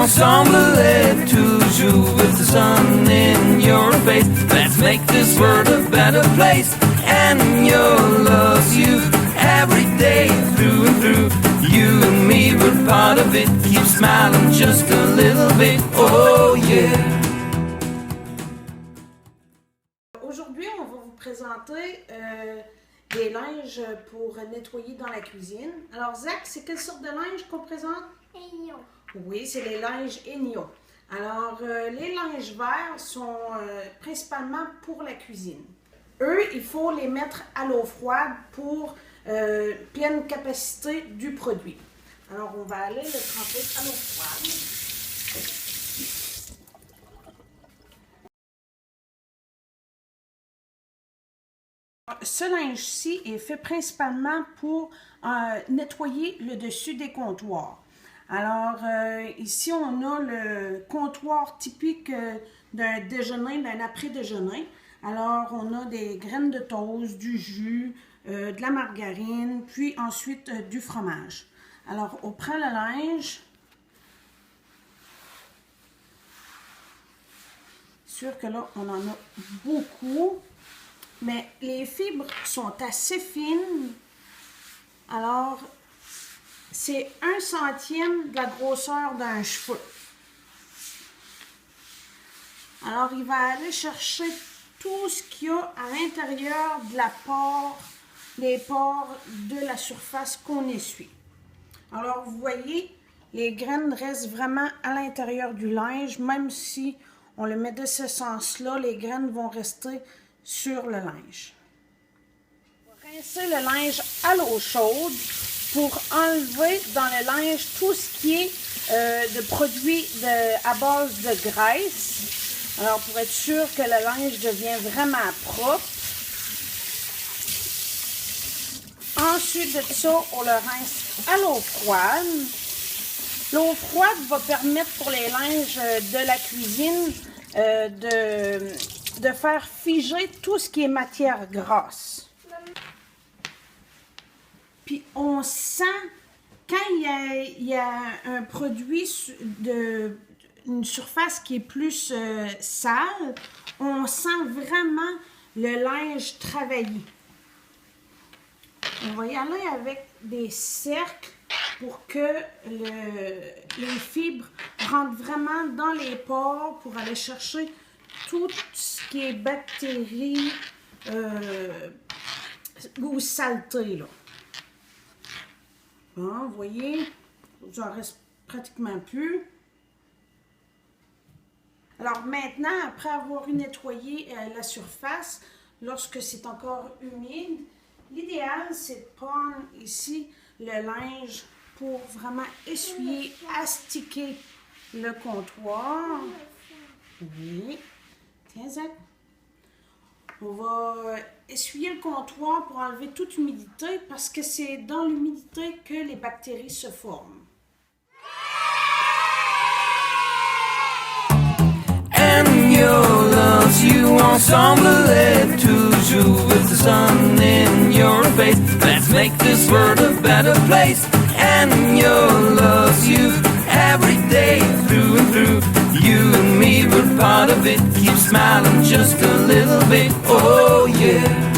ensemble et toujours with the sun in your face. Let's make this world a better place. And your love's you every day through and through. You and me, we're part of it. Keep smiling just a little bit. Oh yeah. Aujourd'hui, on va vous présenter des linges pour nettoyer dans la cuisine. Alors, Zach, c'est quelle sorte de linge qu'on présente? Aignon. Oui, c'est les linges Aignon. Alors, les linges verts sont principalement pour la cuisine. Eux, il faut les mettre à l'eau froide pour pleine capacité du produit. Alors, on va aller le tremper à l'eau froide. Ce linge-ci est fait principalement pour nettoyer le dessus des comptoirs. Alors, ici, on a le comptoir typique d'un déjeuner, d'un après-déjeuner. Alors, on a des graines de toast, du jus, de la margarine, puis ensuite du fromage. Alors, on prend le linge. C'est sûr que là, on en a beaucoup. Mais les fibres sont assez fines. Alors, c'est 1/100 de la grosseur d'un cheveu. Alors, il va aller chercher tout ce qu'il y a à l'intérieur de la pore, les pores de la surface qu'on essuie. Alors, vous voyez, les graines restent vraiment à l'intérieur du linge. Même si on le met de ce sens-là, les graines vont rester sur le linge. On va rincer le linge à l'eau chaude pour enlever dans le linge tout ce qui est de produits à base de graisse. Alors, pour être sûr que le linge devient vraiment propre. Ensuite de ça, on le rince à l'eau froide. L'eau froide va permettre pour les linges de la cuisine de faire figer tout ce qui est matière grasse. Puis on sent, quand il y a un produit une surface qui est plus sale, on sent vraiment le linge travaillé. On va y aller avec des cercles pour que les fibres rentrent vraiment dans les pores pour aller chercher tout ce qui est bactéries ou saleté, là. Bon, vous voyez, il n'en reste pratiquement plus. Alors maintenant, après avoir nettoyé la surface, lorsque c'est encore humide, l'idéal, c'est de prendre ici le linge pour vraiment essuyer, astiquer le comptoir. Oui. Tiens, Zach. On va essuyer le comptoir pour enlever toute humidité parce que c'est dans l'humidité que les bactéries se forment. And your loves you ensemble et toujours with the sun in your face. Let's make this world a better place. And your loves you every day through and through. You and me, we're part of it. Keep smiling just a little bit. Oh yeah.